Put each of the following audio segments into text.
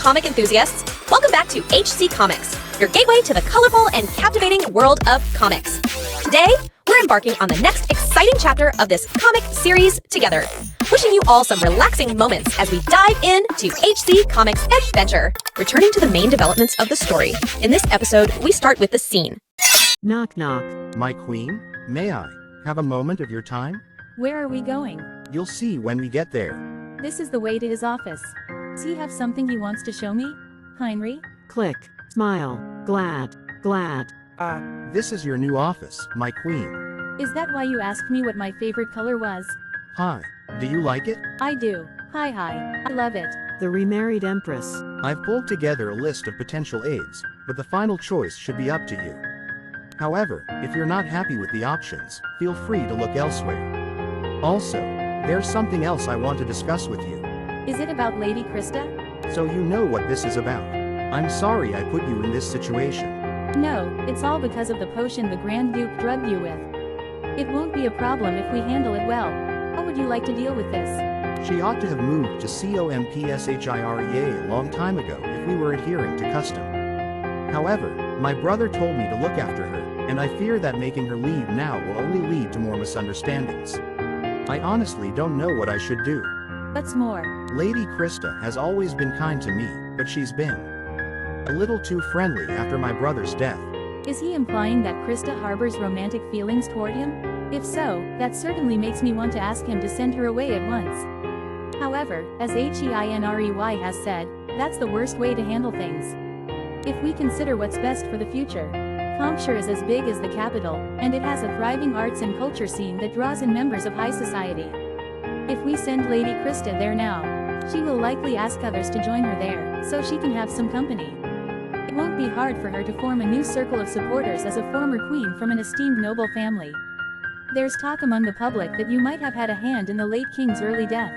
comic enthusiasts! Welcome back to HC Comics, your gateway to the colorful and captivating world of comics. Today, we're embarking on the next exciting chapter of this comic series together. Wishing you all some relaxing moments as we dive into HC Comics adventure. Returning to the main developments of the story, in this episode, we start with the scene. Knock knock. My queen, may I have a moment of your time? Where are we going? You'll see when we get there. This is the way to his office. Does he have something he wants to show me? Heinrich? Click. Smile. Glad. This is your new office, my queen. Is that why you asked me what my favorite color was? Hi, do you like it? I do. Hi. I love it. The Remarried Empress. I've pulled together a list of potential aids, but the final choice should be up to you. However, if you're not happy with the options, feel free to look elsewhere. Also, there's something else I want to discuss with you. Is it about Lady Christa? So you know what this is about. I'm sorry I put you in this situation. No, it's all because of the potion the Grand Duke drugged you with. It won't be a problem if we handle it well. How would you like to deal with this? She ought to have moved to COMPSHIREA a long time ago if we were adhering to custom. However, my brother told me to look after her, and I fear that making her leave now will only lead to more misunderstandings. I honestly don't know what I should do. What's more? Lady Christa has always been kind to me, but she's been a little too friendly after my brother's death. Is he implying that Christa harbors romantic feelings toward him? If so, that certainly makes me want to ask him to send her away at once. However, as HEINREY has said, that's the worst way to handle things. If we consider what's best for the future, Comshire is as big as the capital, and it has a thriving arts and culture scene that draws in members of high society. If we send Lady Christa there now, she will likely ask others to join her there, so she can have some company. It won't be hard for her to form a new circle of supporters as a former queen from an esteemed noble family. There's talk among the public that you might have had a hand in the late king's early death.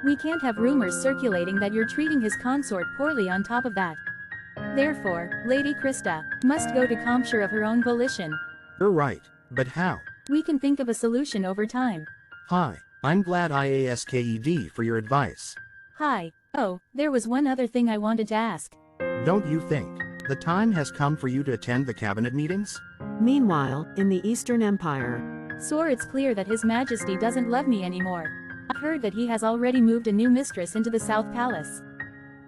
We can't have rumors circulating that you're treating his consort poorly on top of that. Therefore, Lady Christa must go to Comshire of her own volition. You're right, but how? We can think of a solution over time. Hi, I'm glad I asked for your advice. Hi. Oh, there was one other thing I wanted to ask. Don't you think the time has come for you to attend the cabinet meetings? Meanwhile, in the Eastern Empire. Sir, it's clear that His Majesty doesn't love me anymore. I heard that he has already moved a new mistress into the South Palace.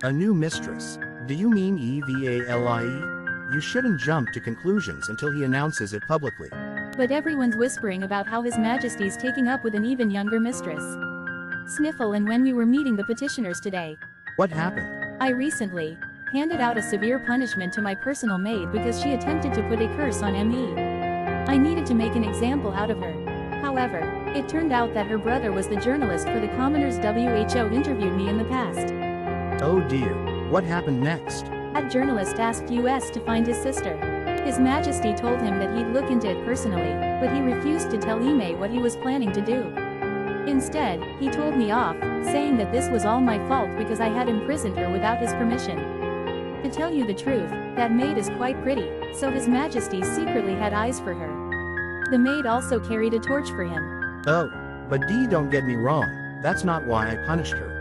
A new mistress? Do you mean EVALIE? You shouldn't jump to conclusions until he announces it publicly. But everyone's whispering about how His Majesty's taking up with an even younger mistress. Sniffle. And when we were meeting the petitioners today, What happened? I recently handed out a severe punishment to my personal maid because she attempted to put a curse on ME. I needed to make an example out of her. However, it turned out that her brother was the journalist for the Commoners WHO interviewed me in the past. Oh dear, what happened next? That journalist asked US to find his sister. His Majesty told him that he'd look into it personally, but he refused to tell Ime what he was planning to do. Instead, he told me off, saying that this was all my fault because I had imprisoned her without his permission. To tell you the truth, that maid is quite pretty, so His Majesty secretly had eyes for her. The maid also carried a torch for him. Oh, but don't get me wrong, that's not why I punished her.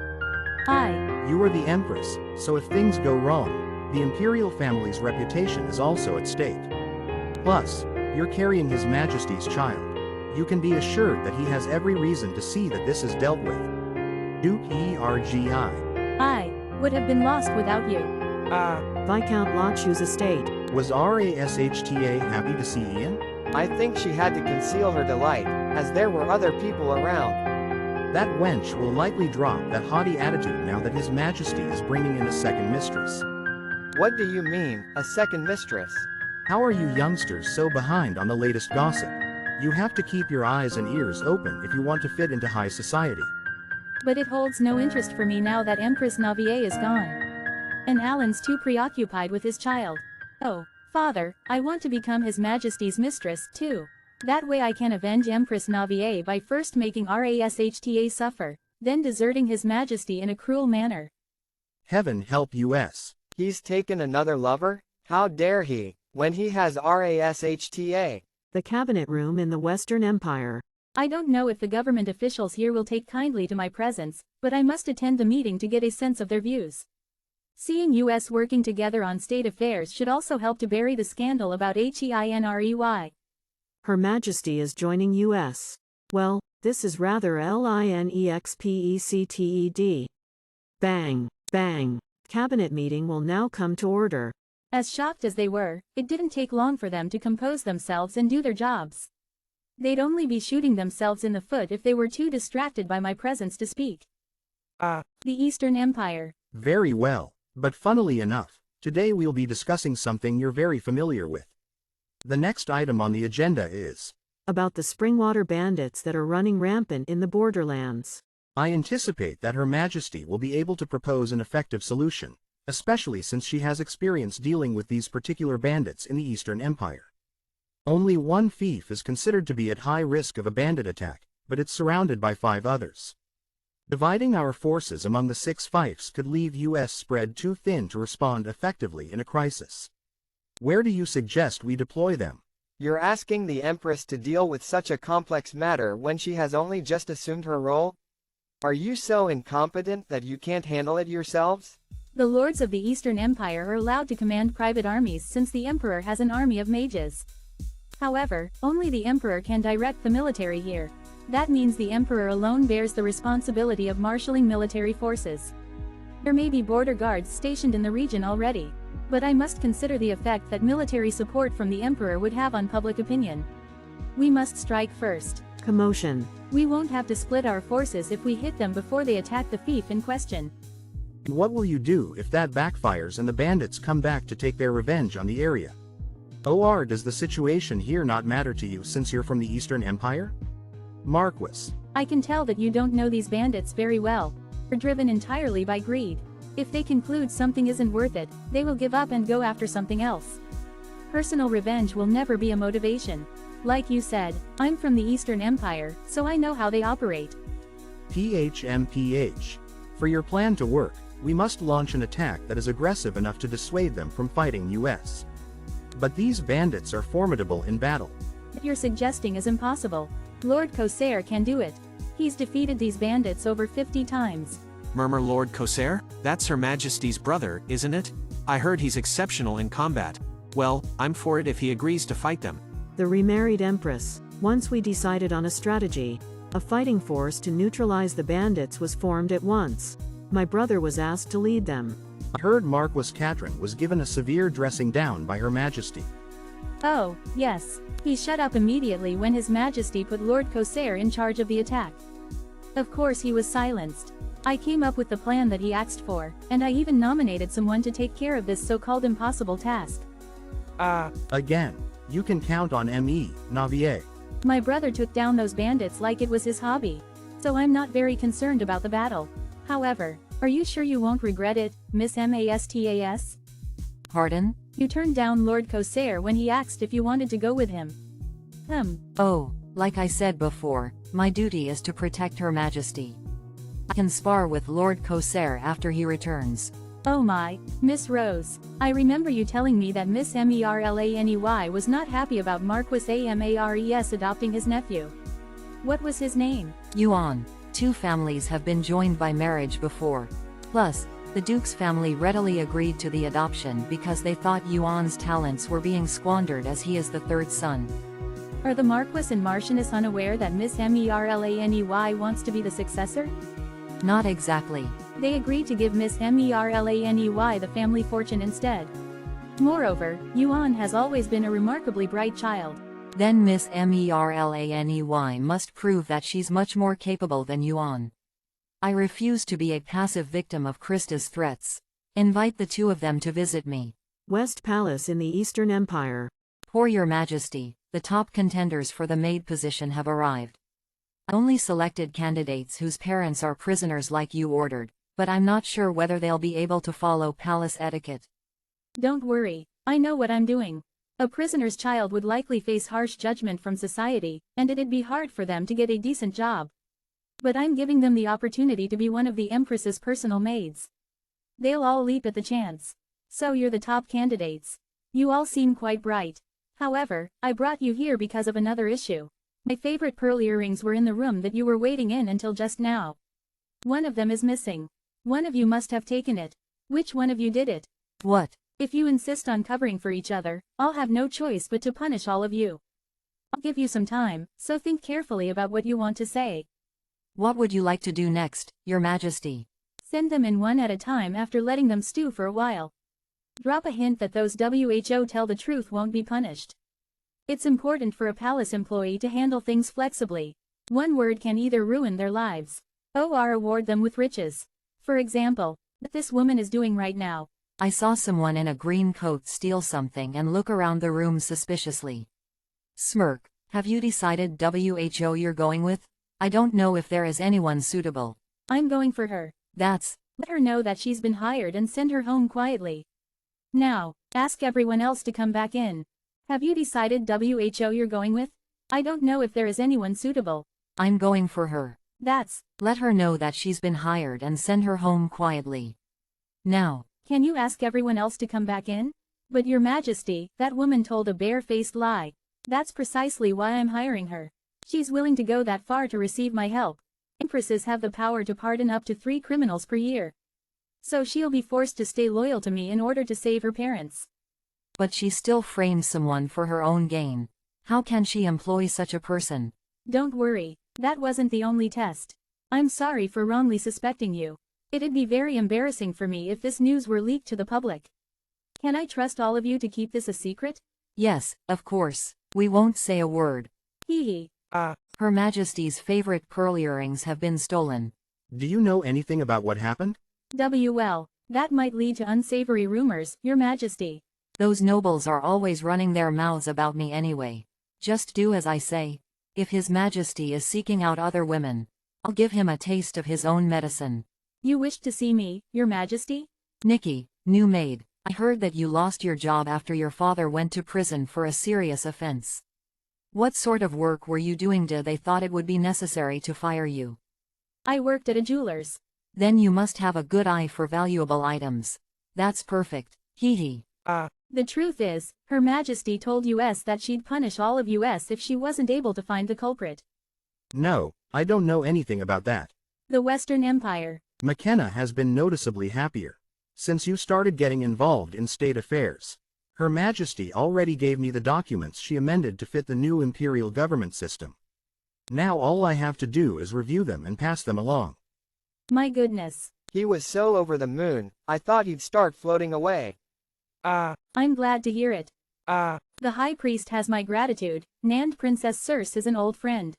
You are the Empress, so if things go wrong, the imperial family's reputation is also at stake. Plus, you're carrying His Majesty's child. You can be assured that he has every reason to see that this is dealt with. Duke ERGI. I would have been lost without you. Viscount Lachu's estate. Was RASHTA happy to see Ian? I think she had to conceal her delight, as there were other people around. That wench will likely drop that haughty attitude now that His Majesty is bringing in a second mistress. What do you mean, a second mistress? How are you youngsters so behind on the latest gossip? You have to keep your eyes and ears open if you want to fit into high society. But it holds no interest for me now that Empress Navier is gone. And Alan's too preoccupied with his child. Oh, Father, I want to become His Majesty's mistress, too. That way I can avenge Empress Navier by first making RASHTA suffer, then deserting His Majesty in a cruel manner. Heaven help US. He's taken another lover? How dare he, when he has RASHTA? The cabinet room in the Western Empire. I don't know if the government officials here will take kindly to my presence, but I must attend the meeting to get a sense of their views. Seeing US working together on state affairs should also help to bury the scandal about HEINREY. Her Majesty is joining US. Well, this is rather LINEXPECTED. Bang, bang. Cabinet meeting will now come to order. As shocked as they were, it didn't take long for them to compose themselves and do their jobs. They'd only be shooting themselves in the foot if they were too distracted by my presence to speak. The Eastern Empire. Very well, but funnily enough, today we'll be discussing something you're very familiar with. The next item on the agenda is About the Springwater bandits that are running rampant in the borderlands. I anticipate that Her Majesty will be able to propose an effective solution, especially since she has experience dealing with these particular bandits in the Eastern Empire. Only one fief is considered to be at high risk of a bandit attack, but it's surrounded by 5 others. Dividing our forces among the 6 fiefs could leave US spread too thin to respond effectively in a crisis. Where do you suggest we deploy them? You're asking the Empress to deal with such a complex matter when she has only just assumed her role? Are you so incompetent that you can't handle it yourselves? The lords of the Eastern Empire are allowed to command private armies since the Emperor has an army of mages. However, only the Emperor can direct the military here. That means the Emperor alone bears the responsibility of marshalling military forces. There may be border guards stationed in the region already, but I must consider the effect that military support from the Emperor would have on public opinion. We must strike first. Commotion. We won't have to split our forces if we hit them before they attack the fief in question. And what will you do if that backfires and the bandits come back to take their revenge on the area? Or does the situation here not matter to you since you're from the Eastern Empire? Marquis. I can tell that you don't know these bandits very well. They're driven entirely by greed. If they conclude something isn't worth it, they will give up and go after something else. Personal revenge will never be a motivation. Like you said, I'm from the Eastern Empire, so I know how they operate. PHMPH. For your plan to work, we must launch an attack that is aggressive enough to dissuade them from fighting US. But these bandits are formidable in battle. What you're suggesting is impossible. Lord Corsair can do it. He's defeated these bandits over 50 times. Murmur Lord Corsair? That's Her Majesty's brother, isn't it? I heard he's exceptional in combat. Well, I'm for it if he agrees to fight them. The Remarried Empress. Once we decided on a strategy. A fighting force to neutralize the bandits was formed at once. My brother was asked to lead them. I heard Marquis Catrin was given a severe dressing down by Her Majesty. Oh, yes. He shut up immediately when His Majesty put Lord Corsair in charge of the attack. Of course he was silenced. I came up with the plan that he asked for, and I even nominated someone to take care of this so-called impossible task. Again, you can count on me, Navier. My brother took down those bandits like it was his hobby. So I'm not very concerned about the battle. However, are you sure you won't regret it, Miss Mastas? Pardon? You turned down Lord Corsair when he asked if you wanted to go with him. Oh, like I said before, my duty is to protect Her Majesty. I can spar with Lord Corsair after he returns. Oh my, Miss Rose. I remember you telling me that Miss Merlany was not happy about Marquis Amares adopting his nephew. What was his name? Yuan. 2 families have been joined by marriage before. Plus, the Duke's family readily agreed to the adoption because they thought Yuan's talents were being squandered as he is the 3rd son. Are the Marquis and Marchioness unaware that Miss Merlany wants to be the successor? Not exactly. They agreed to give Miss Merlany the family fortune instead. Moreover, Yuan has always been a remarkably bright child. Then Miss Merlany must prove that she's much more capable than Yuan. I refuse to be a passive victim of Christa's threats. Invite the 2 of them to visit me. West Palace in the Eastern Empire. For Your Majesty, the top contenders for the maid position have arrived. I only selected candidates whose parents are prisoners like you ordered, but I'm not sure whether they'll be able to follow palace etiquette. Don't worry, I know what I'm doing. A prisoner's child would likely face harsh judgment from society, and it'd be hard for them to get a decent job. But I'm giving them the opportunity to be one of the Empress's personal maids. They'll all leap at the chance. So you're the top candidates. You all seem quite bright. However, I brought you here because of another issue. My favorite pearl earrings were in the room that you were waiting in until just now. One of them is missing. One of you must have taken it. Which one of you did it? What? If you insist on covering for each other, I'll have no choice but to punish all of you. I'll give you some time, so think carefully about what you want to say. What would you like to do next, Your Majesty? Send them in one at a time after letting them stew for a while. Drop a hint that those who tell the truth won't be punished. It's important for a palace employee to handle things flexibly. One word can either ruin their lives, or award them with riches. For example, what this woman is doing right now. I saw someone in a green coat steal something and look around the room suspiciously. Smirk. Have you decided who you're going with? I don't know if there is anyone suitable. I'm going for her. Let her know that she's been hired and send her home quietly. Now, ask everyone else to come back in. Have you decided who you're going with? I don't know if there is anyone suitable. I'm going for her. Let her know that she's been hired and send her home quietly. Now. Can you ask everyone else to come back in? But Your Majesty, that woman told a bare-faced lie. That's precisely why I'm hiring her. She's willing to go that far to receive my help. Empresses have the power to pardon up to 3 criminals per year. So she'll be forced to stay loyal to me in order to save her parents. But she still framed someone for her own gain. How can she employ such a person? Don't worry, that wasn't the only test. I'm sorry for wrongly suspecting you. It'd be very embarrassing for me if this news were leaked to the public. Can I trust all of you to keep this a secret? Yes, of course. We won't say a word. Hee. Her Majesty's favorite pearl earrings have been stolen. Do you know anything about what happened? Well, that might lead to unsavory rumors, Your Majesty. Those nobles are always running their mouths about me anyway. Just do as I say. If His Majesty is seeking out other women, I'll give him a taste of his own medicine. You wished to see me, Your Majesty? Nikki, new maid, I heard that you lost your job after your father went to prison for a serious offense. What sort of work were you doing? They thought it would be necessary to fire you. I worked at a jeweler's. Then you must have a good eye for valuable items. That's perfect. Hee. The truth is, Her Majesty told us that she'd punish all of us if she wasn't able to find the culprit. No, I don't know anything about that. The Western Empire. McKenna has been noticeably happier since you started getting involved in state affairs. Her Majesty already gave me the documents she amended to fit the new imperial government system. Now all I have to do is review them and pass them along. My goodness. He was so over the moon, I thought he'd start floating away. I'm glad to hear it. The High Priest has my gratitude, and Princess Circe is an old friend.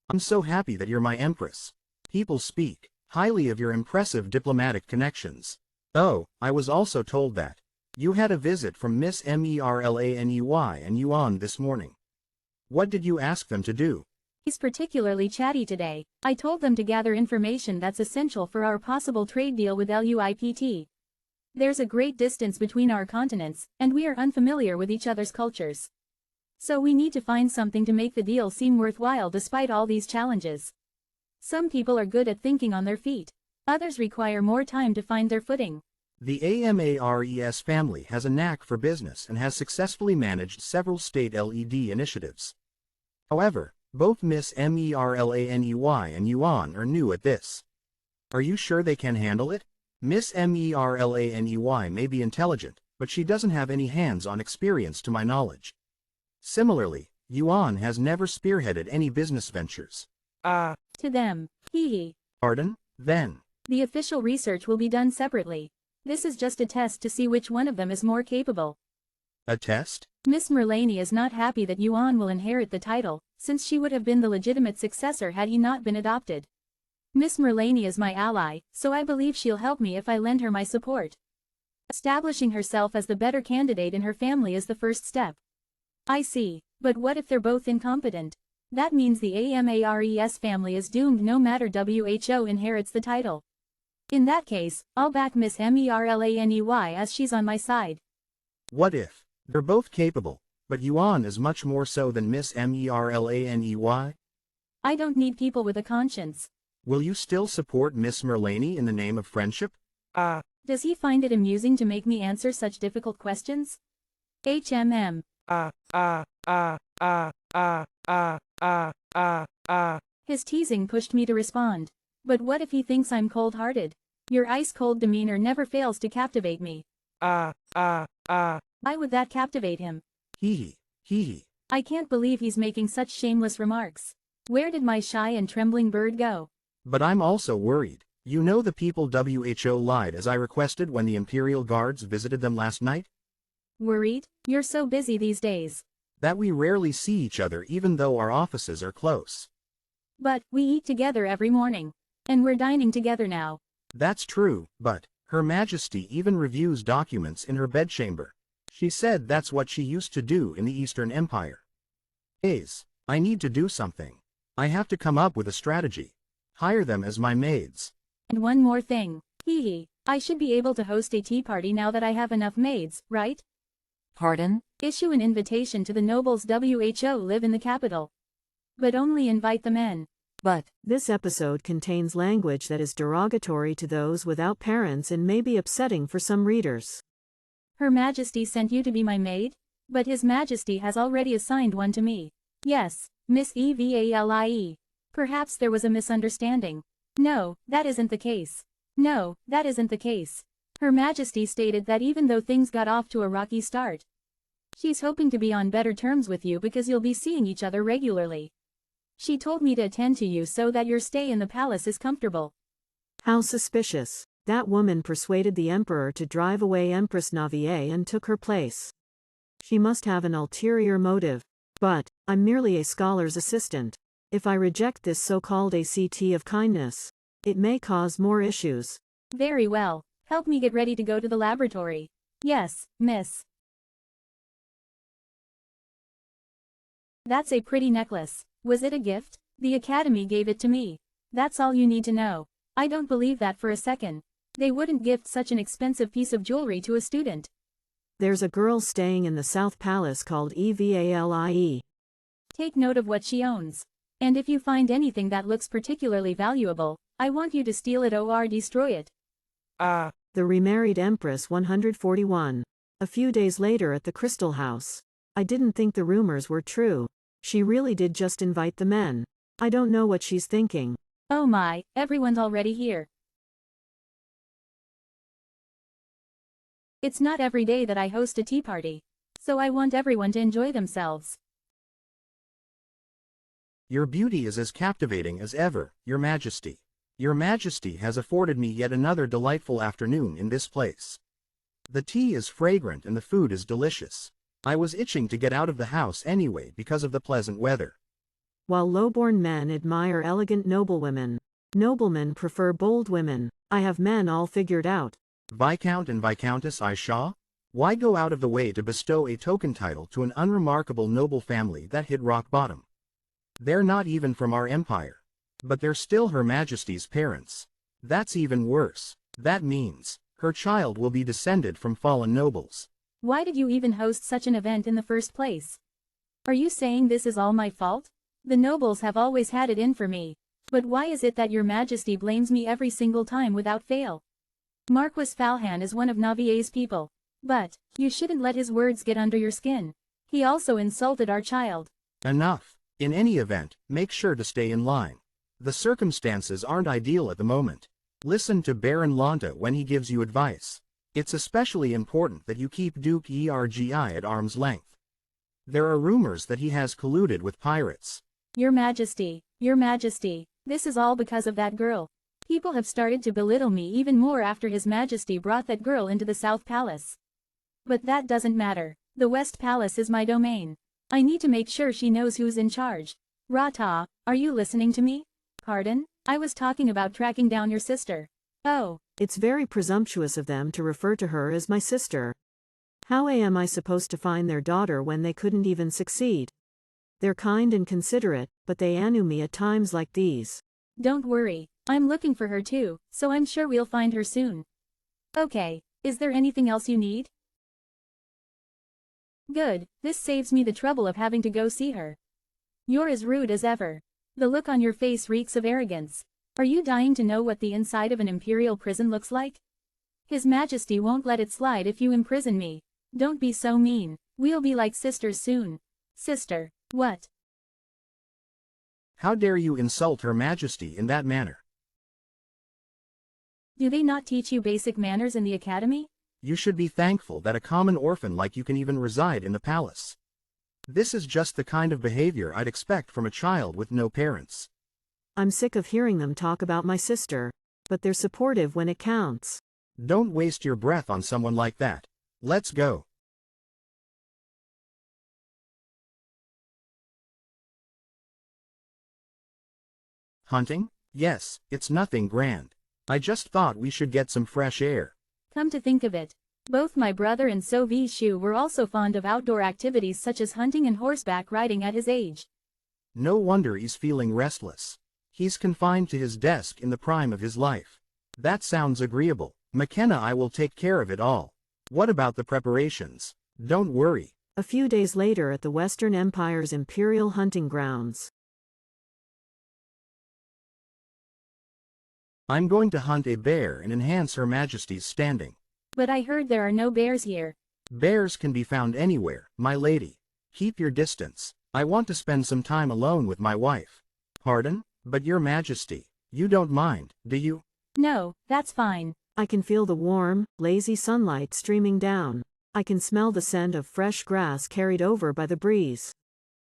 I'm so happy that you're my Empress. People speak highly of your impressive diplomatic connections. Oh, I was also told that you had a visit from Miss Merlany and Yuan this morning. What did you ask them to do? He's particularly chatty today. I told them to gather information that's essential for our possible trade deal with LUIPT. There's a great distance between our continents, and we are unfamiliar with each other's cultures. So we need to find something to make the deal seem worthwhile despite all these challenges. Some people are good at thinking on their feet. Others require more time to find their footing. The Amares family has a knack for business and has successfully managed several state LED initiatives. However, both Miss Merlany and Yuan are new at this. Are you sure they can handle it? Miss Merlany may be intelligent, but she doesn't have any hands-on experience to my knowledge. Similarly, Yuan has never spearheaded any business ventures. To them. Pardon? Then. The official research will be done separately. This is just a test to see which one of them is more capable. A test? Miss Merlany is not happy that Yuan will inherit the title, since she would have been the legitimate successor had he not been adopted. Miss Merlany is my ally, so I believe she'll help me if I lend her my support. Establishing herself as the better candidate in her family is the first step. I see, but what if they're both incompetent? That means the Amares family is doomed no matter who inherits the title. In that case, I'll back Miss Merlany as she's on my side. What if they're both capable, but Yuan is much more so than Miss Merlany? I don't need people with a conscience. Will you still support Miss Merlany in the name of friendship? Does he find it amusing to make me answer such difficult questions? HMM. His teasing pushed me to respond. But what if he thinks I'm cold-hearted? Your ice-cold demeanor never fails to captivate me. Why would that captivate him? Hee hee. I can't believe he's making such shameless remarks. Where did my shy and trembling bird go? But I'm also worried. You know the people WHO lied as I requested when the Imperial Guards visited them last night? Worried? You're so busy these days. That we rarely see each other even though our offices are close. But, we eat together every morning. And we're dining together now. That's true, but Her Majesty even reviews documents in her bedchamber. She said that's what she used to do in the Eastern Empire. I need to do something. I have to come up with a strategy. Hire them as my maids. And one more thing. I should be able to host a tea party now that I have enough maids, right? Pardon? Issue an invitation to the nobles WHO live in the capital. But only invite the men. But This episode contains language that is derogatory to those without parents and may be upsetting for some readers. Her Majesty sent you to be my maid? But His Majesty has already assigned one to me. Yes, Miss Evalie. Perhaps there was a misunderstanding. No, that isn't the case. No, that isn't the case. Her Majesty stated that even though things got off to a rocky start, she's hoping to be on better terms with you because you'll be seeing each other regularly. She told me to attend to you so that your stay in the palace is comfortable. How suspicious. That woman persuaded the Emperor to drive away Empress Navier and took her place. She must have an ulterior motive. But, I'm merely a scholar's assistant. If I reject this so-called ACT of kindness, it may cause more issues. Very well. Help me get ready to go to the laboratory. Yes, miss. That's a pretty necklace. Was it a gift? The Academy gave it to me. That's all you need to know. I don't believe that for a second. They wouldn't gift such an expensive piece of jewelry to a student. There's a girl staying in the South Palace called Evalie. Take note of what she owns. And if you find anything that looks particularly valuable, I want you to steal it or destroy it. The Remarried Empress 141. A few days later at the Crystal House. I didn't think the rumors were true. She really did just invite the men. I don't know what she's thinking. Oh my, everyone's already here. It's not every day that I host a tea party. So I want everyone to enjoy themselves. Your beauty is as captivating as ever, Your Majesty. Your Majesty has afforded me yet another delightful afternoon in this place. The tea is fragrant and the food is delicious. I was itching to get out of the house anyway because of the pleasant weather. While low-born men admire elegant noblewomen, noblemen prefer bold women. I have men all figured out. Viscount and Viscountess Aisha? Why go out of the way to bestow a token title to an unremarkable noble family that hit rock bottom? They're not even from our empire. But they're still Her Majesty's parents. That's even worse. That means, her child will be descended from fallen nobles. Why did you even host such an event in the first place? Are you saying this is all my fault? The nobles have always had it in for me. But why is it that Your Majesty blames me every single time without fail? Marquis Falhan is one of Navier's people. But, you shouldn't let his words get under your skin. He also insulted our child. Enough. In any event, make sure to stay in line. The circumstances aren't ideal at the moment. Listen to Baron Lonta when he gives you advice. It's especially important that you keep Duke Ergi at arm's length. There are rumors that he has colluded with pirates. Your Majesty, this is all because of that girl. People have started to belittle me even more after His Majesty brought that girl into the South Palace. But that doesn't matter. The West Palace is my domain. I need to make sure she knows who's in charge. Rata, are you listening to me? Pardon? I was talking about tracking down your sister. Oh. It's very presumptuous of them to refer to her as my sister. How am I supposed to find their daughter when they couldn't even succeed? They're kind and considerate, but they anu me at times like these. Don't worry, I'm looking for her too, so I'm sure we'll find her soon. Okay, is there anything else you need? Good, this saves me the trouble of having to go see her. You're as rude as ever. The look on your face reeks of arrogance. Are you dying to know what the inside of an imperial prison looks like? His Majesty won't let it slide if you imprison me. Don't be so mean. We'll be like sisters soon. Sister, what? How dare you insult Her Majesty in that manner? Do they not teach you basic manners in the academy? You should be thankful that a common orphan like you can even reside in the palace. This is just the kind of behavior I'd expect from a child with no parents. I'm sick of hearing them talk about my sister, but they're supportive when it counts. Don't waste your breath on someone like that. Let's go. Hunting? Yes, it's nothing grand. I just thought we should get some fresh air. Come to think of it, both my brother and So-Vi Shu were also fond of outdoor activities such as hunting and horseback riding at his age. No wonder he's feeling restless. He's confined to his desk in the prime of his life. That sounds agreeable. McKenna, I will take care of it all. What about the preparations? Don't worry. A few days later at the Western Empire's imperial hunting grounds. I'm going to hunt a bear and enhance Her Majesty's standing. But I heard there are no bears here. Bears can be found anywhere, my lady. Keep your distance. I want to spend some time alone with my wife. Pardon? But Your Majesty, you don't mind, do you? No, that's fine. I can feel the warm, lazy sunlight streaming down. I can smell the scent of fresh grass carried over by the breeze.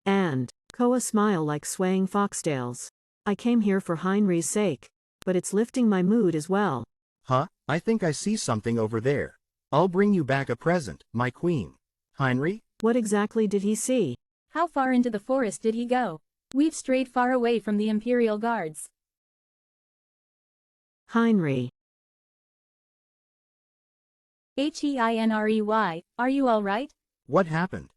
And, Koa smile like swaying foxtails. I came here for HereLee's sake, but it's lifting my mood as well. Huh? I think I see something over there. I'll bring you back a present, my queen. HereLee? What exactly did he see? How far into the forest did he go? We've strayed far away from the Imperial Guards. HereLee. HereLey, are you all right? What happened?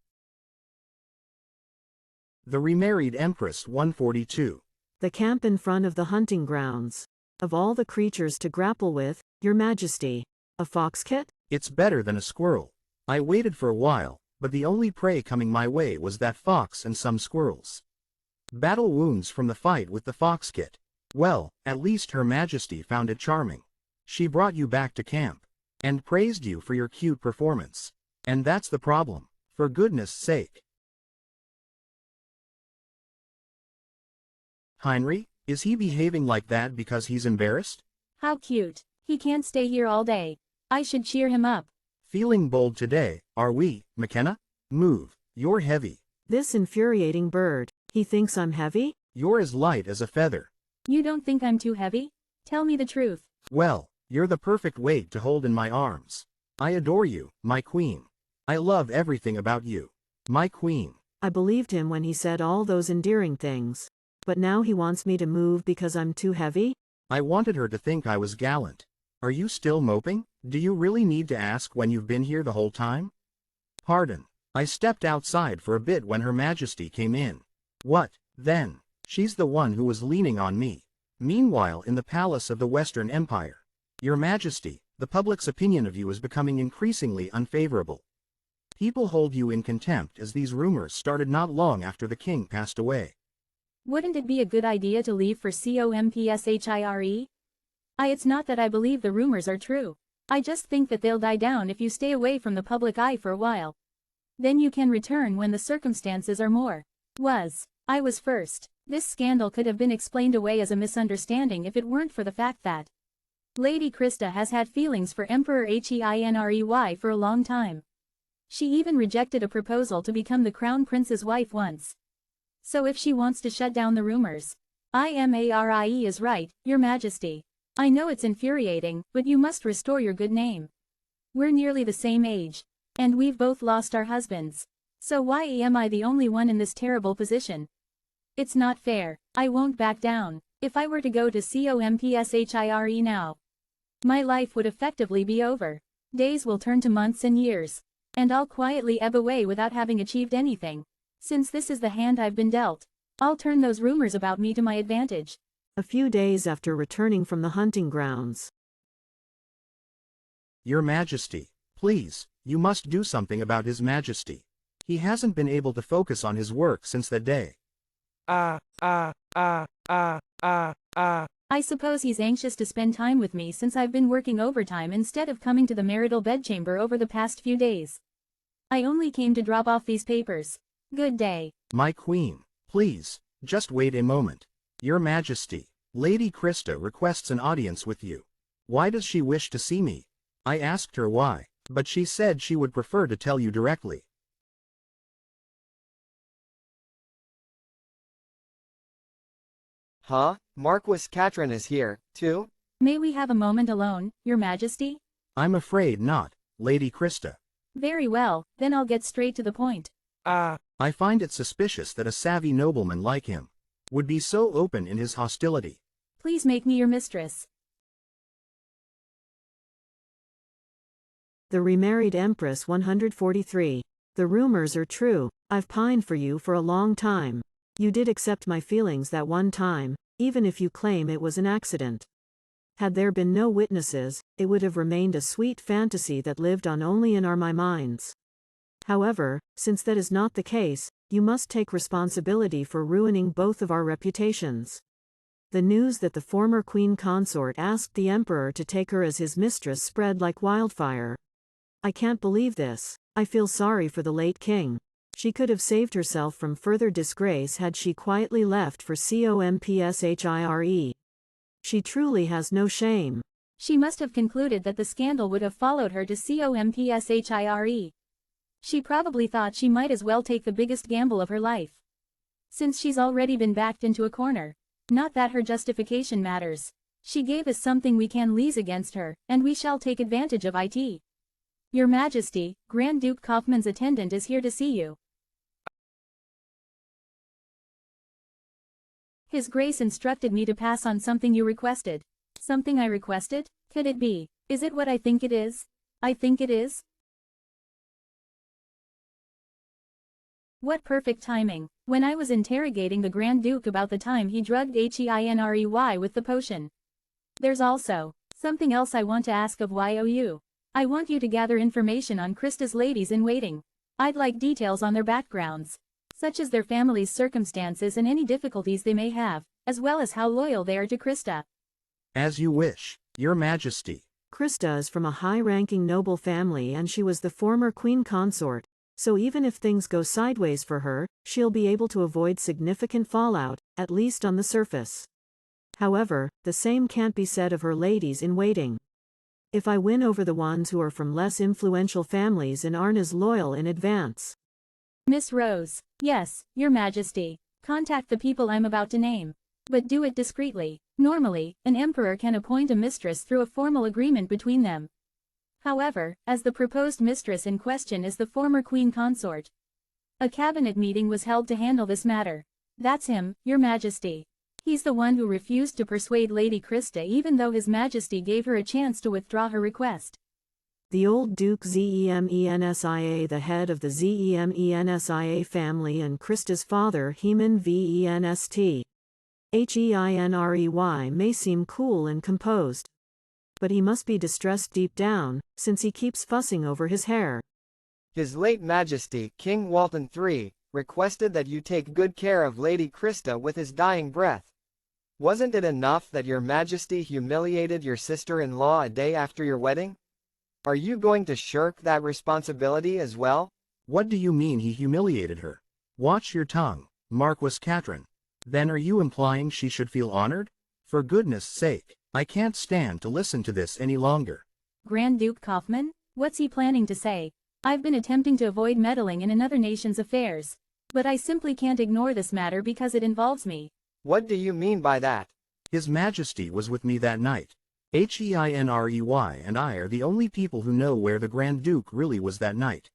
The Remarried Empress 142. The camp in front of the hunting grounds. Of all the creatures to grapple with, Your Majesty. A fox kit? It's better than a squirrel. I waited for a while, but the only prey coming my way was that fox and some squirrels. Battle wounds from the fight with the fox kit. Well, at least Her Majesty found it charming. She brought you back to camp. And praised you for your cute performance. And that's the problem. For goodness sake. HereLee, is he behaving like that because he's embarrassed? How cute. He can't stay here all day. I should cheer him up. Feeling bold today, are we, McKenna? Move. You're heavy. This infuriating bird. He thinks I'm heavy? You're as light as a feather. You don't think I'm too heavy? Tell me the truth. Well, you're the perfect weight to hold in my arms. I adore you, my queen. I love everything about you. My queen. I believed him when he said all those endearing things. But now he wants me to move because I'm too heavy? I wanted her to think I was gallant. Are you still moping? Do you really need to ask when you've been here the whole time? Pardon. I stepped outside for a bit when Her Majesty came in. What, then? She's the one who was leaning on me. Meanwhile, in the palace of the Western Empire. Your Majesty, the public's opinion of you is becoming increasingly unfavorable. People hold you in contempt as these rumors started not long after the king passed away. Wouldn't it be a good idea to leave for COMPSHIRE? It's not that I believe the rumors are true. I just think that they'll die down if you stay away from the public eye for a while. Then you can return when the circumstances are more. I was first. This scandal could have been explained away as a misunderstanding if it weren't for the fact that Lady Christa has had feelings for Emperor HereLey for a long time. She even rejected a proposal to become the Crown Prince's wife once. So if she wants to shut down the rumors, IMARIE is right, Your Majesty. I know it's infuriating, but you must restore your good name. We're nearly the same age. And we've both lost our husbands. So why am I the only one in this terrible position? It's not fair. I won't back down. If I were to go to COMPSHIRE now, my life would effectively be over. Days will turn to months and years. And I'll quietly ebb away without having achieved anything. Since this is the hand I've been dealt, I'll turn those rumors about me to my advantage. A few days after returning from the hunting grounds. Your Majesty, please, you must do something about His Majesty. He hasn't been able to focus on his work since that day. I suppose he's anxious to spend time with me since I've been working overtime instead of coming to the marital bedchamber over the past few days. I only came to drop off these papers. Good day. My queen, please, just wait a moment. Your Majesty, Lady Christa requests an audience with you. Why does she wish to see me? I asked her why, but she said she would prefer to tell you directly. Huh? Marquis Catron is here, too? May we have a moment alone, Your Majesty? I'm afraid not, Lady Christa. Very well, then I'll get straight to the point. I find it suspicious that a savvy nobleman like him would be so open in his hostility. Please make me your mistress. The Remarried Empress 143. The rumors are true. I've pined for you for a long time. You did accept my feelings that one time, even if you claim it was an accident. Had there been no witnesses, it would have remained a sweet fantasy that lived on only in our minds. However, since that is not the case, you must take responsibility for ruining both of our reputations. The news that the former queen consort asked the emperor to take her as his mistress spread like wildfire. I can't believe this. I feel sorry for the late king. She could have saved herself from further disgrace had she quietly left for COMPSHIRE. She truly has no shame. She must have concluded that the scandal would have followed her to COMPSHIRE. She probably thought she might as well take the biggest gamble of her life. Since she's already been backed into a corner. Not that her justification matters. She gave us something we can lease against her, and we shall take advantage of it. Your Majesty, Grand Duke Kaufmann's attendant is here to see you. His Grace instructed me to pass on something you requested. Something I requested? Could it be? Is it what I think it is? I think it is? What perfect timing. When I was interrogating the Grand Duke about the time he drugged HEINREY with the potion. There's also something else I want to ask of YOU. I want you to gather information on Christa's ladies-in-waiting. I'd like details on their backgrounds, such as their family's circumstances and any difficulties they may have, as well as how loyal they are to Christa. As you wish, Your Majesty. Christa is from a high-ranking noble family and she was the former queen consort, so even if things go sideways for her, she'll be able to avoid significant fallout, at least on the surface. However, the same can't be said of her ladies-in-waiting. If I win over the ones who are from less influential families and aren't as loyal in advance. Miss Rose. Yes, Your Majesty. Contact the people I'm about to name. But do it discreetly. Normally, an emperor can appoint a mistress through a formal agreement between them. However, as the proposed mistress in question is the former queen consort, a cabinet meeting was held to handle this matter. That's him, Your Majesty. He's the one who refused to persuade Lady Christa even though His Majesty gave her a chance to withdraw her request. The old Duke Zemensia, the head of the Zemensia family and Christa's father Heman Venst. Heinrey may seem cool and composed. But he must be distressed deep down, since he keeps fussing over his hair. His late Majesty, King Walton III, requested that you take good care of Lady Christa with his dying breath. Wasn't it enough that Your Majesty humiliated your sister-in-law a day after your wedding? Are you going to shirk that responsibility as well? What do you mean he humiliated her? Watch your tongue, Marquis Catron. Then are you implying she should feel honored? For goodness sake, I can't stand to listen to this any longer. Grand Duke Kaufmann? What's he planning to say? I've been attempting to avoid meddling in another nation's affairs. But I simply can't ignore this matter because it involves me. What do you mean by that? His Majesty was with me that night. HEINREY and I are the only people who know where the Grand Duke really was that night.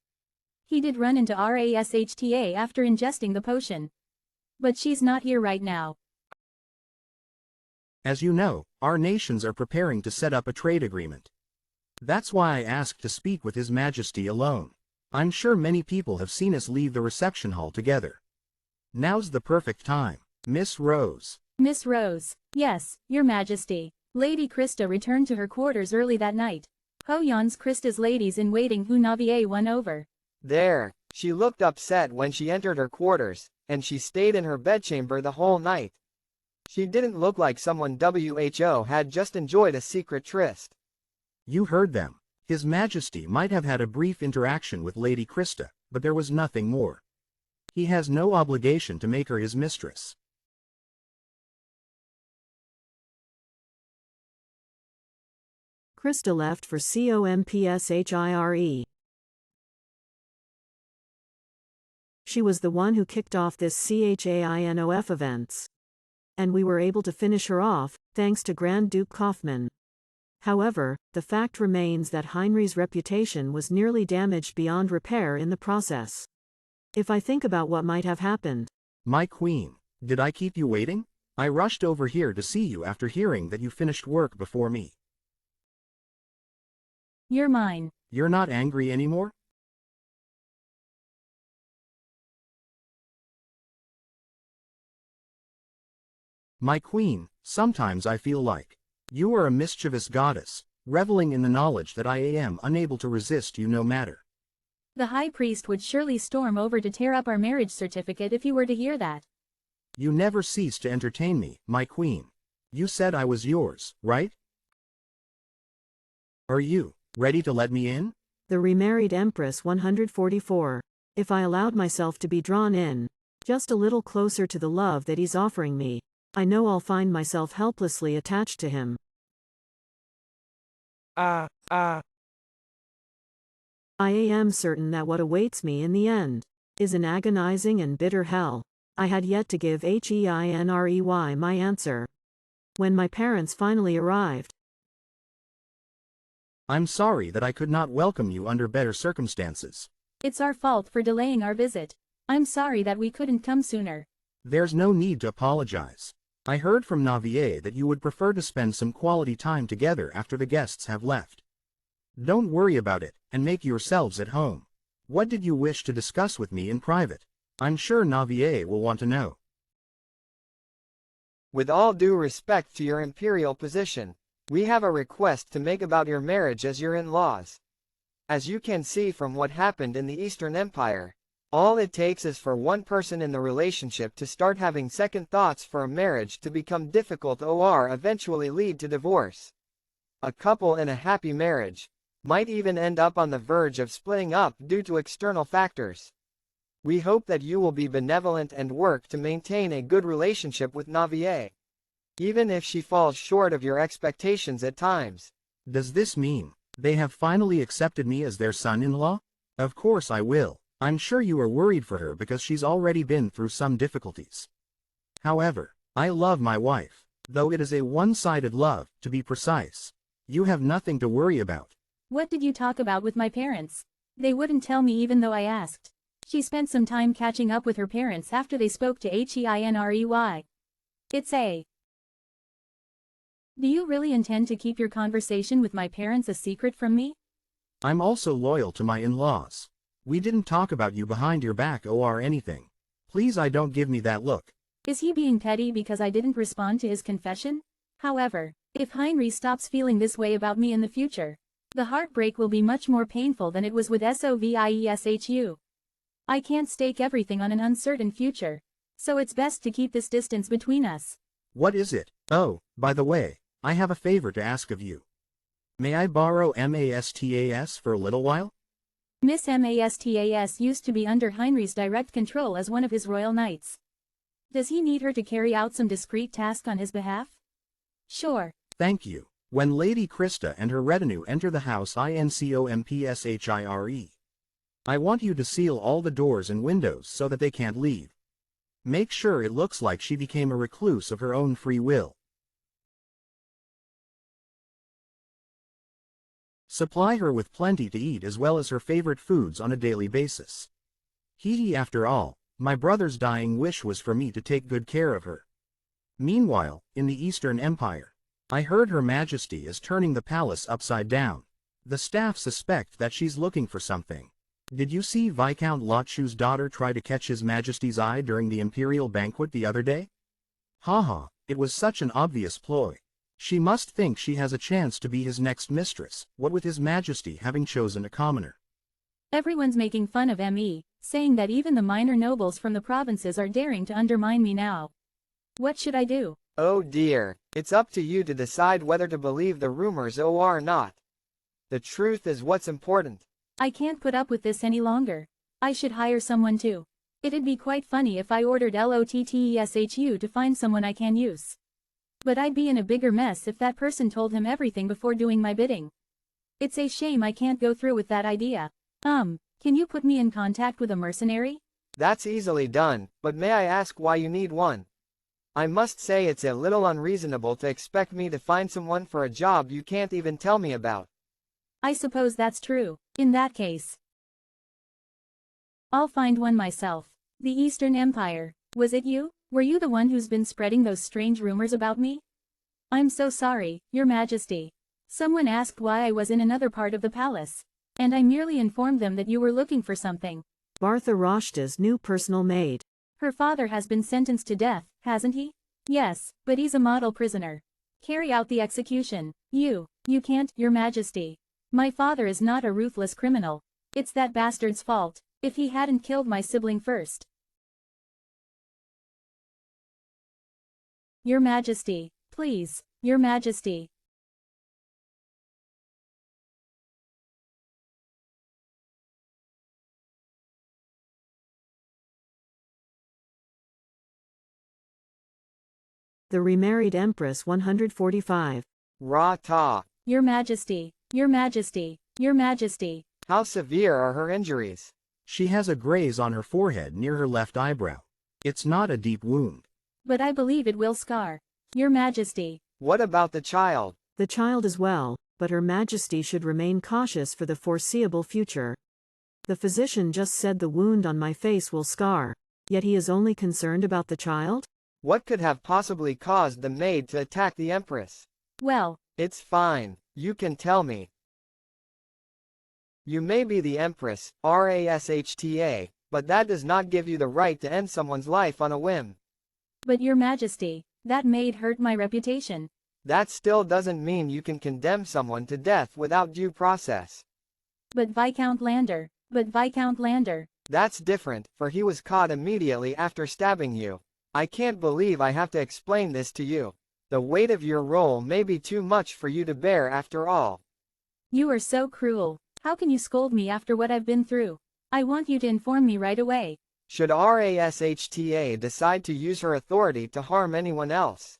He did run into RASHTA after ingesting the potion. But she's not here right now. As you know, our nations are preparing to set up a trade agreement. That's why I asked to speak with His Majesty alone. I'm sure many people have seen us leave the reception hall together. Now's the perfect time, Miss Rose. Miss Rose. Yes, Your Majesty. Lady Christa returned to her quarters early that night. Hoyon's Christa's ladies-in-waiting who Navier won over. There, she looked upset when she entered her quarters, and she stayed in her bedchamber the whole night. She didn't look like someone WHO had just enjoyed a secret tryst. You heard them. His Majesty might have had a brief interaction with Lady Christa, but there was nothing more. He has no obligation to make her his mistress. Christa left for COMPSHIRE. She was the one who kicked off this CHAINOF events. And we were able to finish her off, thanks to Grand Duke Kaufman. However, the fact remains that Heinrich's reputation was nearly damaged beyond repair in the process. If I think about what might have happened. My queen, did I keep you waiting? I rushed over here to see you after hearing that you finished work before me. You're mine. You're not angry anymore? My queen, sometimes I feel like you are a mischievous goddess, reveling in the knowledge that I am unable to resist you no matter. The high priest would surely storm over to tear up our marriage certificate if he were to hear that. You never cease to entertain me, my queen. You said I was yours, right? Are you ready to let me in? The Remarried Empress 144. If I allowed myself to be drawn in, just a little closer to the love that he's offering me, I know I'll find myself helplessly attached to him. I am certain that what awaits me in the end is an agonizing and bitter hell. I had yet to give HEINREY my answer. When my parents finally arrived. I'm sorry that I could not welcome you under better circumstances. It's our fault for delaying our visit. I'm sorry that we couldn't come sooner. There's no need to apologize. I heard from Navier that you would prefer to spend some quality time together after the guests have left. Don't worry about it, and make yourselves at home. What did you wish to discuss with me in private? I'm sure Navier will want to know. With all due respect to your imperial position, we have a request to make about your marriage as your in-laws. As you can see from what happened in the Eastern Empire, all it takes is for one person in the relationship to start having second thoughts for a marriage to become difficult or eventually lead to divorce. A couple in a happy marriage might even end up on the verge of splitting up due to external factors. We hope that you will be benevolent and work to maintain a good relationship with Navier, even if she falls short of your expectations at times. Does this mean they have finally accepted me as their son-in-law? Of course I will. I'm sure you are worried for her because she's already been through some difficulties. However, I love my wife, though it is a one-sided love, to be precise. You have nothing to worry about. What did you talk about with my parents? They wouldn't tell me even though I asked. She spent some time catching up with her parents after they spoke to HEINREY. It's a... Do you really intend to keep your conversation with my parents a secret from me? I'm also loyal to my in-laws. We didn't talk about you behind your back or anything. Please don't give me that look. Is he being petty because I didn't respond to his confession? However, if Heinrich stops feeling this way about me in the future, the heartbreak will be much more painful than it was with SOVIESHU. I can't stake everything on an uncertain future, so it's best to keep this distance between us. What is it? Oh, by the way, I have a favor to ask of you. May I borrow MASTAS for a little while? Miss MASTAS used to be under Heinrich's direct control as one of his royal knights. Does he need her to carry out some discreet task on his behalf? Sure. Thank you. When Lady Christa and her retinue enter the house INCOMPSHIRE, I want you to seal all the doors and windows so that they can't leave. Make sure it looks like she became a recluse of her own free will. Supply her with plenty to eat as well as her favorite foods on a daily basis. After all, my brother's dying wish was for me to take good care of her. Meanwhile, in the Eastern Empire, I heard Her Majesty is turning the palace upside down. The staff suspect that she's looking for something. Did you see Viscount Lotchu's daughter try to catch His Majesty's eye during the imperial banquet the other day? Haha, it was such an obvious ploy. She must think she has a chance to be his next mistress, what with His Majesty having chosen a commoner. Everyone's making fun of ME, saying that even the minor nobles from the provinces are daring to undermine me now. What should I do? Oh dear, it's up to you to decide whether to believe the rumors or not. The truth is what's important. I can't put up with this any longer. I should hire someone too. It'd be quite funny if I ordered LOTTESHU to find someone I can use. But I'd be in a bigger mess if that person told him everything before doing my bidding. It's a shame I can't go through with that idea. Can you put me in contact with a mercenary? That's easily done, but may I ask why you need one? I must say it's a little unreasonable to expect me to find someone for a job you can't even tell me about. I suppose that's true. In that case, I'll find one myself. The Eastern Empire. Was it you? Were you the one who's been spreading those strange rumors about me? I'm so sorry, Your Majesty. Someone asked why I was in another part of the palace, and I merely informed them that you were looking for something. Bartha Rashta's new personal maid. Her father has been sentenced to death, hasn't he? Yes, but he's a model prisoner. Carry out the execution. You can't, Your Majesty. My father is not a ruthless criminal. It's that bastard's fault, if he hadn't killed my sibling first. Your Majesty, please, Your Majesty. The Remarried Empress 145. Ra-ta. Your Majesty, Your Majesty, Your Majesty. How severe are her injuries? She has a graze on her forehead near her left eyebrow. It's not a deep wound. But I believe it will scar. Your Majesty. What about the child? The child as well, but Her Majesty should remain cautious for the foreseeable future. The physician just said the wound on my face will scar, yet he is only concerned about the child? What could have possibly caused the maid to attack the Empress? Well, it's fine, you can tell me. You may be the Empress, Rashta, but that does not give you the right to end someone's life on a whim. But Your Majesty, that maid hurt my reputation. That still doesn't mean you can condemn someone to death without due process. But Viscount Lander. That's different, for he was caught immediately after stabbing you. I can't believe I have to explain this to you. The weight of your role may be too much for you to bear after all. You are so cruel. How can you scold me after what I've been through? I want you to inform me right away. Should Rashta decide to use her authority to harm anyone else,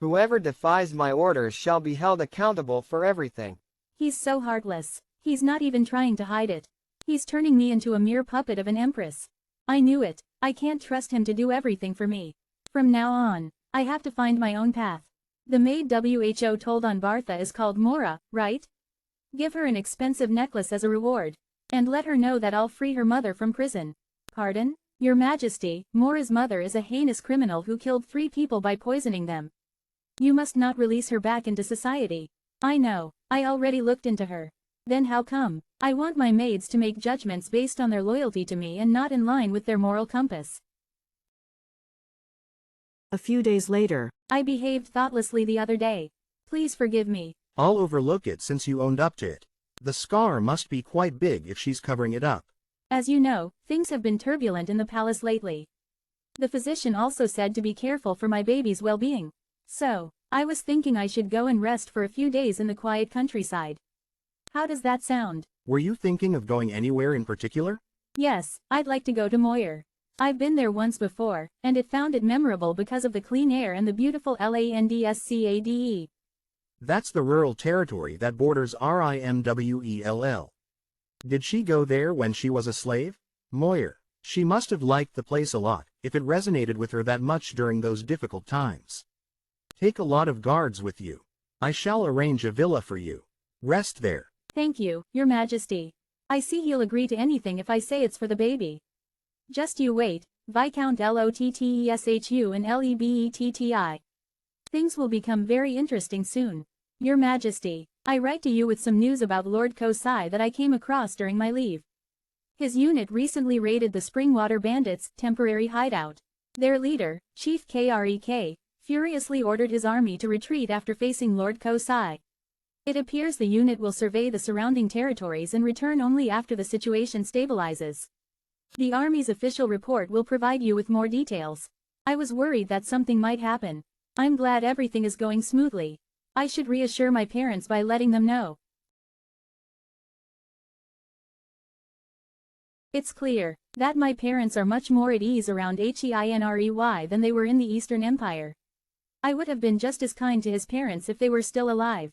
whoever defies my orders shall be held accountable for everything. He's so heartless. He's not even trying to hide it. He's turning me into a mere puppet of an empress. I knew it. I can't trust him to do everything for me. From now on, I have to find my own path. The maid Who told on Bartha is called Mora, right? Give her an expensive necklace as a reward, and let her know that I'll free her mother from prison. Pardon? Your Majesty, Mora's mother is a heinous criminal who killed 3 people by poisoning them. You must not release her back into society. I know, I already looked into her. Then how come? I want my maids to make judgments based on their loyalty to me and not in line with their moral compass. A few days later. I behaved thoughtlessly the other day. Please forgive me. I'll overlook it since you owned up to it. The scar must be quite big if she's covering it up. As you know, things have been turbulent in the palace lately. The physician also said to be careful for my baby's well-being. So, I was thinking I should go and rest for a few days in the quiet countryside. How does that sound? Were you thinking of going anywhere in particular? Yes, I'd like to go to Moyer. I've been there once before, and it found it memorable because of the clean air and the beautiful landscade. That's the rural territory that borders Rimwell. Did she go there when she was a slave? Moyer. She must have liked the place a lot, if it resonated with her that much during those difficult times. Take a lot of guards with you. I shall arrange a villa for you. Rest there. Thank you, Your Majesty. I see he'll agree to anything if I say it's for the baby. Just you wait, Viscount Lotteshu and Lebetti. Things will become very interesting soon. Your Majesty, I write to you with some news about Lord Kosai that I came across during my leave. His unit recently raided the Springwater Bandits' temporary hideout. Their leader, Chief Krek, furiously ordered his army to retreat after facing Lord Kosai. It appears the unit will survey the surrounding territories and return only after the situation stabilizes. The army's official report will provide you with more details. I was worried that something might happen. I'm glad everything is going smoothly. I should reassure my parents by letting them know. It's clear that my parents are much more at ease around HereLee than they were in the Eastern Empire. I would have been just as kind to his parents if they were still alive.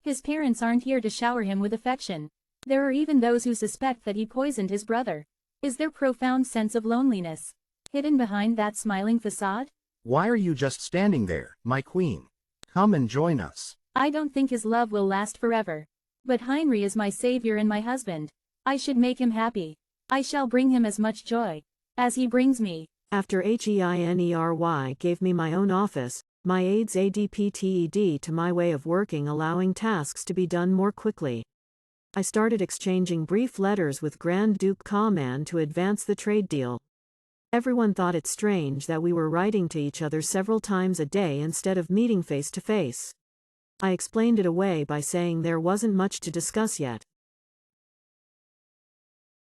His parents aren't here to shower him with affection. There are even those who suspect that he poisoned his brother. Is there profound sense of loneliness hidden behind that smiling facade? Why are you just standing there, my queen? Come and join us. I don't think his love will last forever. But HereLee is my savior and my husband. I should make him happy. I shall bring him as much joy as he brings me. After HEINERY gave me my own office, my aides adapted to my way of working, allowing tasks to be done more quickly. I started exchanging brief letters with Grand Duke Kaman to advance the trade deal. Everyone thought it strange that we were writing to each other several times a day instead of meeting face to face. I explained it away by saying there wasn't much to discuss yet.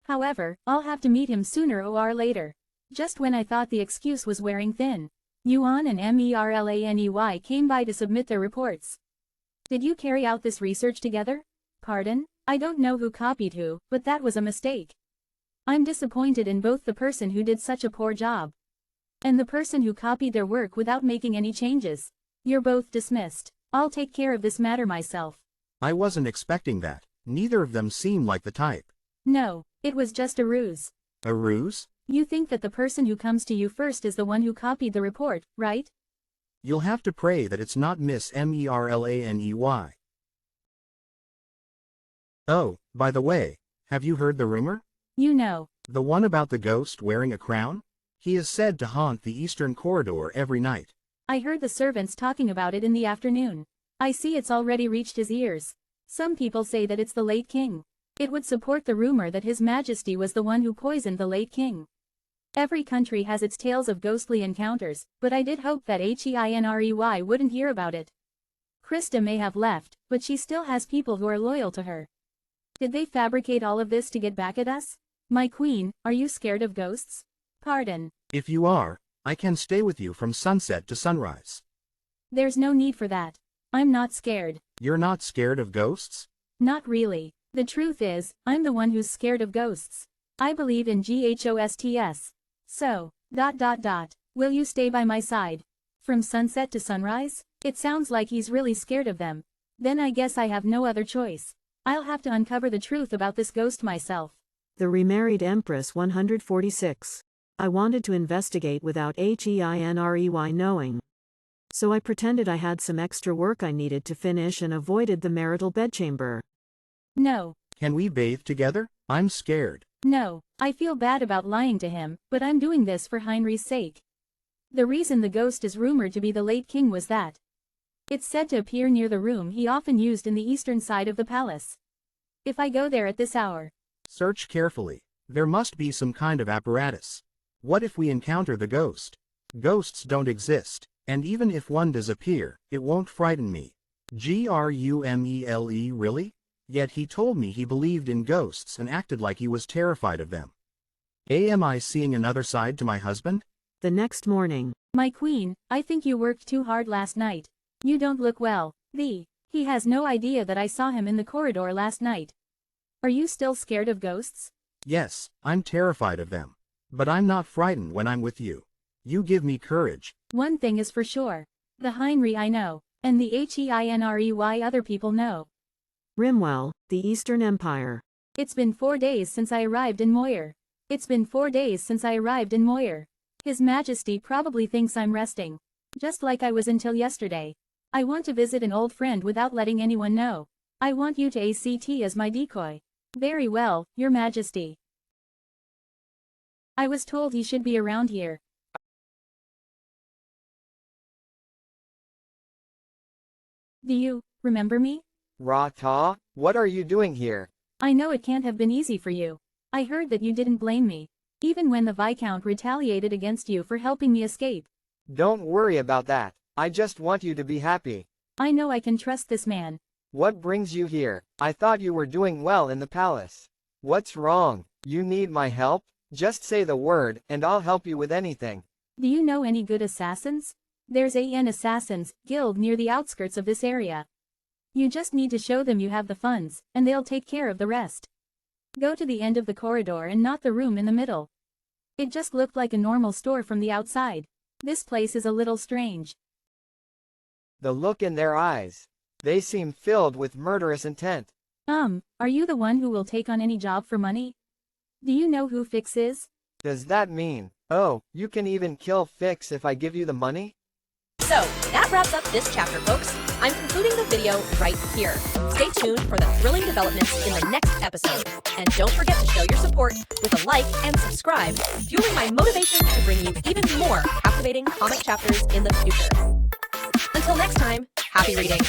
However, I'll have to meet him sooner or later. Just when I thought the excuse was wearing thin, Yuan and MERLANEY came by to submit their reports. Did you carry out this research together? Pardon? I don't know who copied who, but that was a mistake. I'm disappointed in both the person who did such a poor job and the person who copied their work without making any changes. You're both dismissed. I'll take care of this matter myself. I wasn't expecting that. Neither of them seem like the type. No, it was just a ruse. A ruse? You think that the person who comes to you first is the one who copied the report, right? You'll have to pray that it's not Miss MERLANEY. Oh, by the way, have you heard the rumor? You know. The one about the ghost wearing a crown? He is said to haunt the eastern corridor every night. I heard the servants talking about it in the afternoon. I see it's already reached his ears. Some people say that it's the late king. It would support the rumor that His Majesty was the one who poisoned the late king. Every country has its tales of ghostly encounters, but I did hope that HERLEE wouldn't hear about it. Christa may have left, but she still has people who are loyal to her. Did they fabricate all of this to get back at us? My queen, are you scared of ghosts? Pardon. If you are, I can stay with you from sunset to sunrise. There's no need for that. I'm not scared. You're not scared of ghosts? Not really. The truth is, I'm the one who's scared of ghosts. I believe in ghosts. So, will you stay by my side? From sunset to sunrise? It sounds like he's really scared of them. Then I guess I have no other choice. I'll have to uncover the truth about this ghost myself. The Remarried Empress 146. I wanted to investigate without HEINREY knowing. So I pretended I had some extra work I needed to finish and avoided the marital bedchamber. No. Can we bathe together? I'm scared. No, I feel bad about lying to him, but I'm doing this for HereLee's sake. The reason the ghost is rumored to be the late king was that it's said to appear near the room he often used in the eastern side of the palace. If I go there at this hour, search carefully. There must be some kind of apparatus. What if we encounter the ghost? Ghosts don't exist, and even if one does appear, it won't frighten me. GRUMELE really? Yet he told me he believed in ghosts and acted like he was terrified of them. Am I seeing another side to my husband? The next morning. My queen, I think you worked too hard last night. You don't look well. He has no idea that I saw him in the corridor last night. Are you still scared of ghosts? Yes, I'm terrified of them. But I'm not frightened when I'm with you. You give me courage. One thing is for sure. The HereLee I know, and the HEINREY other people know. Rimwell, the Eastern Empire. It's been 4 days since I arrived in Moyer. His Majesty probably thinks I'm resting. Just like I was until yesterday. I want to visit an old friend without letting anyone know. I want you to act as my decoy. Very well, Your Majesty. I was told he should be around here. Do you remember me? Rata, what are you doing here? I know it can't have been easy for you. I heard that you didn't blame me, even when the Viscount retaliated against you for helping me escape. Don't worry about that. I just want you to be happy. I know I can trust this man. What brings you here? I thought you were doing well in the palace. What's wrong? You need my help? Just say the word, and I'll help you with anything. Do you know any good assassins? There's an assassins guild near the outskirts of this area. You just need to show them you have the funds, and they'll take care of the rest. Go to the end of the corridor and not the room in the middle. It just looked like a normal store from the outside. This place is a little strange. The look in their eyes. They seem filled with murderous intent. Are you the one who will take on any job for money? Do you know who Fix is? Does that mean, oh, you can even kill Fix if I give you the money? So, that wraps up this chapter, folks. I'm concluding the video right here. Stay tuned for the thrilling developments in the next episode. And don't forget to show your support with a like and subscribe, fueling my motivation to bring you even more captivating comic chapters in the future. Until next time, happy reading!